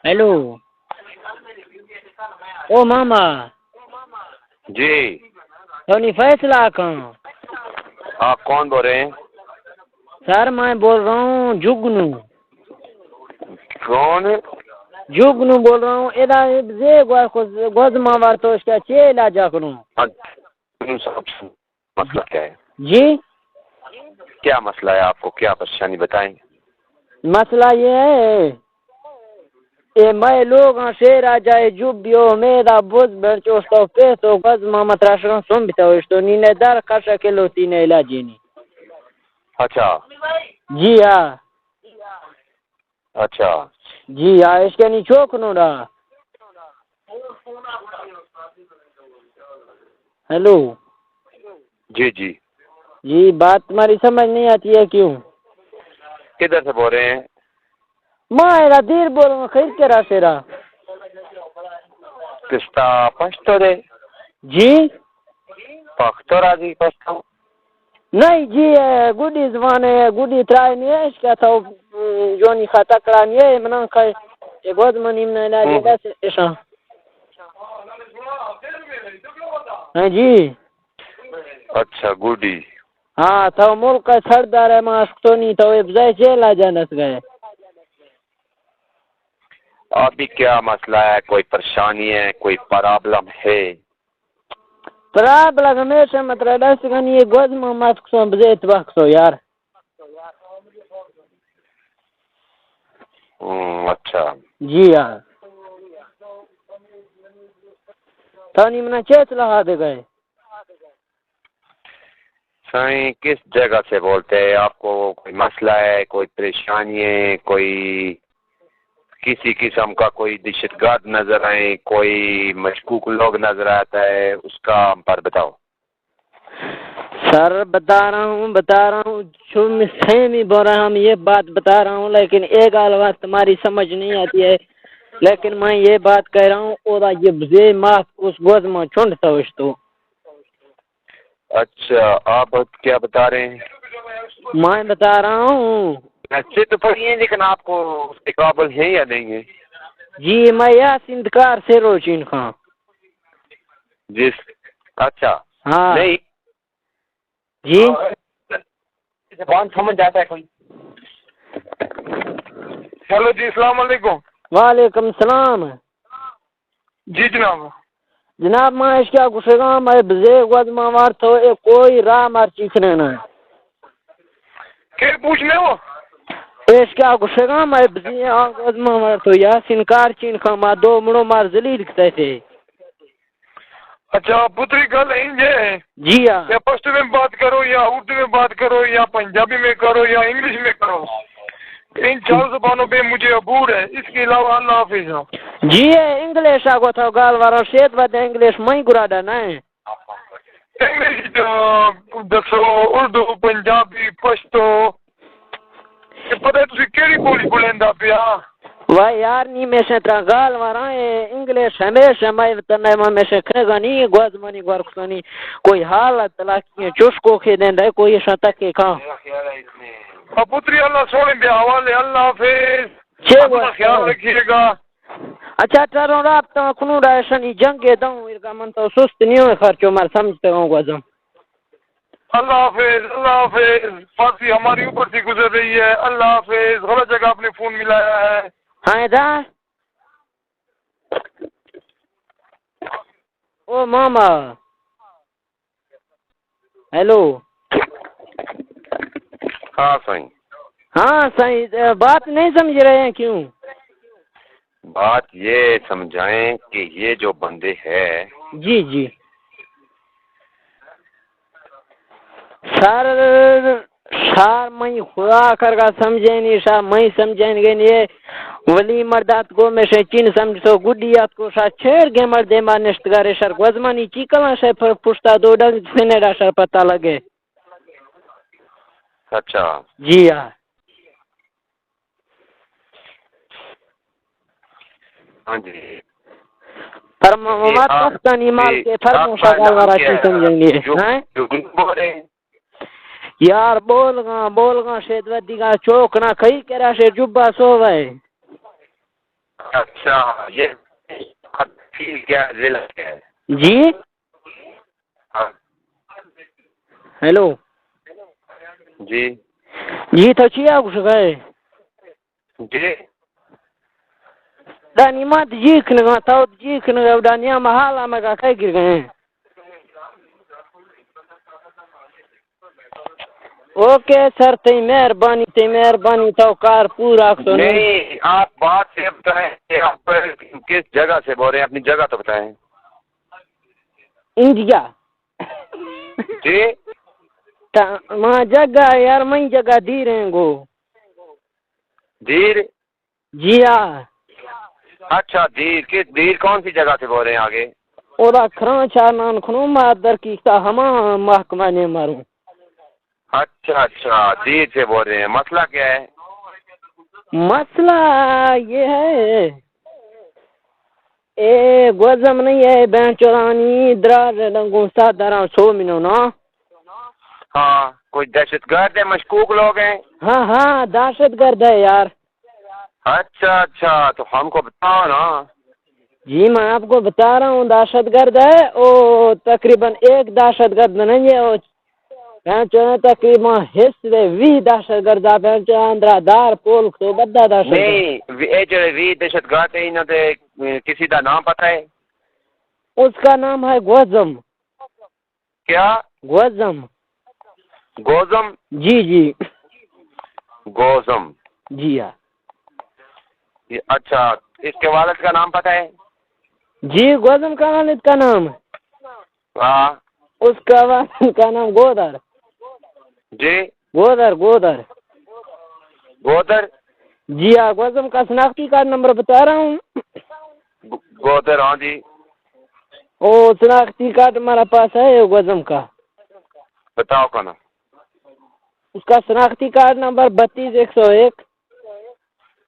Hello او ماما جی تونی فیصلہ کہاں؟ آپ کون بول رہے ہیں؟ سر میں بول رہا ہوں جگنو کون؟ جگنو بول رہا ہوں ادا زے گوزما وار تو اس کا چیلا جا کروں مسئلہ کیا ہے؟ جی کیا مسئلہ ہے؟ آپ کو کیا پریشانی بتائیں؟ مسئلہ یہ ہے اے میں لوگ شیر آ جائے جبیو میرا بوز برچوستو پیسو گوزما متراشران سن بیتاو اشتو نینے دار کاشا کلو تینے علاجی نی. اچھا جی ہاں اچھا جی ہاں اس کے نہیں چوکنو رہا. ہیلو جی جی جی بات تمہاری سمجھ نہیں آتی ہے کیوں؟ کدھر سے بول رہے ہیں؟ میں ایرا دیر بول رہا ہوں خرید کے رہا سیرا. کستا پشتو دے جی پختو راجی پشتو نہیں جی گوڈی زبان ہے گوڈی ترائی نہیں ہے اس کا تھا جونی خطا کرانی ہے منان خواہ یہ گوز منیم نے علاج ہے ایسا. ہاں جی اچھا گوڈی ہاں تو ملک کا سردار ہے ماسک تو نہیں تو افزائی چیلا جانس گئے. ابھی کیا مسئلہ ہے؟ کوئی پریشانی ہے؟ کوئی پرابلم ہے؟ پرابلم ہمیشہ مطلب دست گنی یہ گوزما ماسک سو بزیت وقت سو یار. اچھا جی ہاں تھانی منا چیچ لہا دے گئے. سائیں کس جگہ سے بولتے ہیں؟ آپ کو کوئی مسئلہ ہے؟ کوئی پریشانی ہے؟ کوئی کسی قسم کا کوئی دہشت گرد نظر آئے؟ کوئی مشکوک لوگ نظر آتا ہے؟ اس کا ہم پر بتاؤ. سر بتا رہا ہوں سیم ہی بول رہا ہوں یہ بات بتا رہا ہوں لیکن ایک بات تمہاری سمجھ نہیں آتی ہے لیکن میں یہ بات کہہ رہا ہوں اور یہ ماسک اس گوز میں چھنڈتا ہو اس تو. اچھا آپ کیا بتا رہے ہیں؟ میں بتا رہا ہوں اچھے تو پڑھی ہیں لیکن آپ کو اس کے قابل ہیں یا نہیں ہے؟ جی میں یا سندکار سے روچین خان. جس اچھا ہاں نہیں جی زبان سمجھ جاتا ہے کوئی. ہیلو جی السلام علیکم. وعلیکم السلام. جی جناب جناب میں اس کیا گھسے گا میں بزے گوز مار تو کوئی راہ مار چیکھنے نہ کیا پوچھنے ہو؟ اس کیا گھسے گا میں بزے گوز مار تو یا سنکار چین کا ما دو مڑو مار زلی لکھتے تھے. اچھا پتری گل انجے جی ہاں یا پشتو میں بات کرو یا اردو میں بات کرو یا پنجابی میں کرو یا انگلش میں کرو. ان 4 زبانوں پہ مجھے عبور ہے. اس کے علاوہ اللہ حافظ. جی انگلش آگو تھا گال وارا شید بات انگلش میں گرادا نہیں انگلش دسو اردو پنجابی پشتو یہ پتہ ہے تسی کیڑی بولی بولیندا پیا؟ واہ یار نہیں میں سے ترا گال وارا انگلش ہمیشہ میں تنے میں سے کھگا نہیں گوز منی گورکھنی کوئی حالت لاکی چوش کو کھے دیندا کوئی شتا کے کھا پتری اللہ سونے دے حوالے. اللہ حافظ. اپنا خیال رکھیے گا. اچھا چاروں رابطہ کنو راشنی جنگ دوں ارگا من تو سست نہیں ہوئے خرچو مار سمجھتے ہوں گوزم. اللہ حافظ. اللہ حافظ. پھانسی ہماری اوپر سے گزر رہی ہے. اللہ حافظ. غلط جگہ آپ نے فون ملایا ہے. ہاں دا او ماما ہیلو ہاں صحیح. ہاں صحیح بات نہیں سمجھ رہے ہیں کیوں؟ بات یہ سمجھائیں کہ یہ جو بندے ہیں جی جی سر میں خدا کر کا سمجھیں نہیں سا میں سمجھیں گے یہ ولی مردات کو میں سے چین سمجھو گڈیات کو سا چھیڑ گے مردے مار نشتگارے سر گوزمانی چیکلا سے پوچھتا دو ڈنگ سنیرا سر پتہ لگے. اچھا جی ہاں ہاں جی فرمات پختانی مال کے فرموں شغال وارا چیز سمجھیں گے یار بول گا شید ودی کا چوک نہ کئی کرا سے جبا سو گئے. اچھا یہ تحصیل کیا ہے، ضلع کیا ہے؟ جی ہاں، ہیلو جی جی تو چی آپ گئے جی دانی مات جی کھنگا تاؤ جی کھنگا دانیا محال میں کا کھائی گر گئے ہیں اوکے سر تی مہربانی تو کار پورا سنی نہیں، آپ بات سے بتائیں کہ آپ کس جگہ سے بول رہے ہیں، اپنی جگہ تو بتائیں. انڈیا جی وہاں جگہ یار میں جگہ دی رہے گو دیر. جی ہاں اچھا دیر، کس دیر کون سی جگہ سے بول رہے ہیں آگے؟ اور کھران چارنان کھنو مادر کی ہما محکمہ نے ماروں. اچھا دیر سے بول رہے ہیں، مسئلہ کیا ہے؟ مسئلہ یہ ہے اے گوزم نہیں ہے بین چورانی درار لنگوں سات دران سو منو نا. ہاں کوئی دہشت گرد ہے، مشکوک لوگ ہیں؟ ہاں دہشت گرد ہے یار. اچھا تو ہم کو بتاؤ نا. جی میں آپ کو بتا رہا ہوں دہشت گرد ہے او تقریباً ایک دہشت گرد نہیں ہے وہ تقریباً حص وی دہشت گرد اندرا دار پول تو بدا دہشت گرد نہیں اے جو وی دہشت گرد ہے انہوں نے کسی کا نام پتہ ہے؟ اس کا نام ہے گوزم. کیا؟ گوزم. گوزم. جی گوزم. جی ہاں. اچھا اس کے والد کا نام پتہ ہے؟ جی گوزم کا والد کا نام ہاں. اس کا والد کا نام گودر. جی گودر. گودر. جی ہاں گوزم کا شناختی کارڈ نمبر بتا رہا ہوں. گودر ہاں جی. او شناختی کارڈ ہمارا پاس ہے گوزم کا. بتاؤ کا نا. اس کا شناختی کارڈ نمبر 32101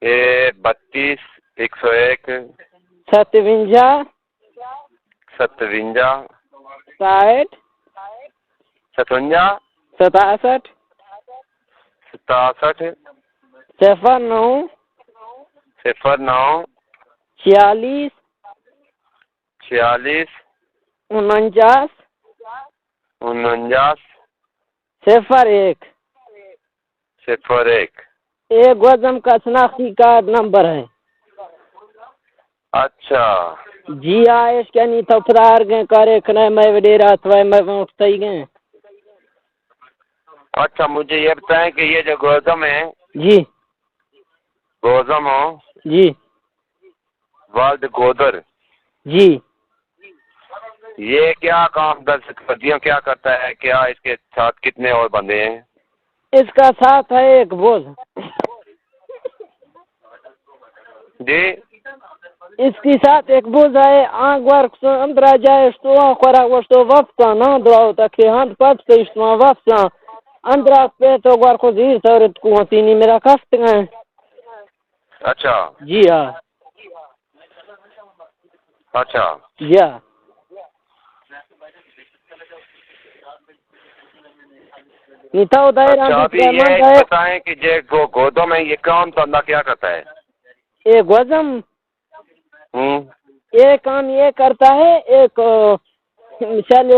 32-101 57 57 60 57 67 67 09 09 46 46 49 49 01 01. ایک گوزم کا شناختی کارڈ نمبر ہے. اچھا جی ہاں اس کے نہیں تو فرار گئے کرے کھنے میں وڈیرا تھوائے میں اٹھتا ہی گئے. اچھا مجھے یہ بتائیں کہ یہ جو گوزم ہے جی گوزم ہو جی والد گودر جی یہ کیا کام دستیاں کیا کرتا ہے، کیا اس کے ساتھ کتنے اور بندے ہیں؟ اس کا ساتھ ہے ایک بوز. جی اس کے ساتھ ایک بوز ہے آنگ ورک اندرا جائے تو خورا وسط وقت نہ دعاؤ تک ہاتھ پٹ سے وقت اندرا پہ تو گور کو زیر سورت کو ہوتی نہیں میرا کفت گئے. اچھا جی ہاں. اچھا جی ہاں. نیتا اچھا ابھی یہ بتائیں کہ جو گودم ہے یہ کام دھندا کیا کرتا ہے؟ یہ گوزم ایک کام یہ کرتا ہے ایک مثال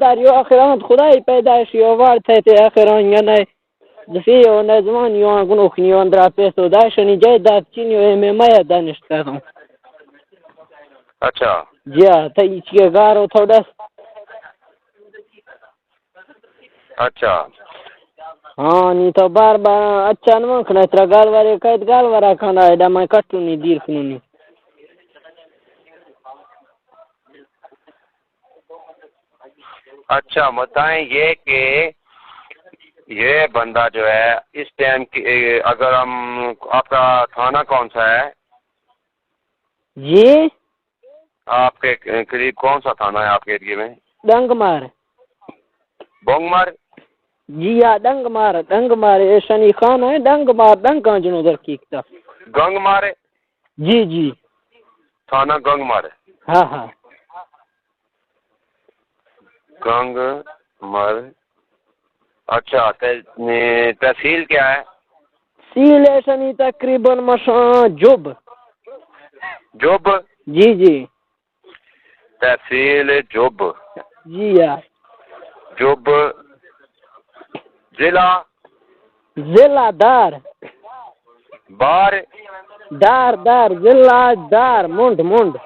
داریو آخران خدای پیدائشی وار تھے آخران یا نہیں جسی و نظمان یوان گنوخنی اندرا پیسو داشنی جائیداد چینی و میں مایا دانشتا ہوں. اچھا جی ہاں تو اس کے گارو تھوڑا اچھا ہاں نہیں تو بار اچھا نہ کھنا ترا گال والے قید گال وارا کھانا ہے میں کٹوں نہیں دیر کھنوں نہیں. اچھا بتائیں یہ کہ یہ بندہ جو ہے اس ٹائم کی اگر ہم آپ کا تھانہ کون سا ہے؟ جی آپ کے قریب کون سا تھانہ ہے آپ کے ایریے میں؟ ڈنگ مار. بونگ مار. جی ہاں ڈنگ مار شنی خان ہے ڈنگ مار ڈنگ کہاں جنو در کی گنگ مارے. جی تھانہ گنگ مارے. ہاں گنگ مر. اچھا تحصیل کیا ہے؟ سیل شنی تقریباً مشان جب. جوب جی جی تحصیل جوب جی یار جوب ضلع ضلع دار بار دار ضلع دار منڈ دار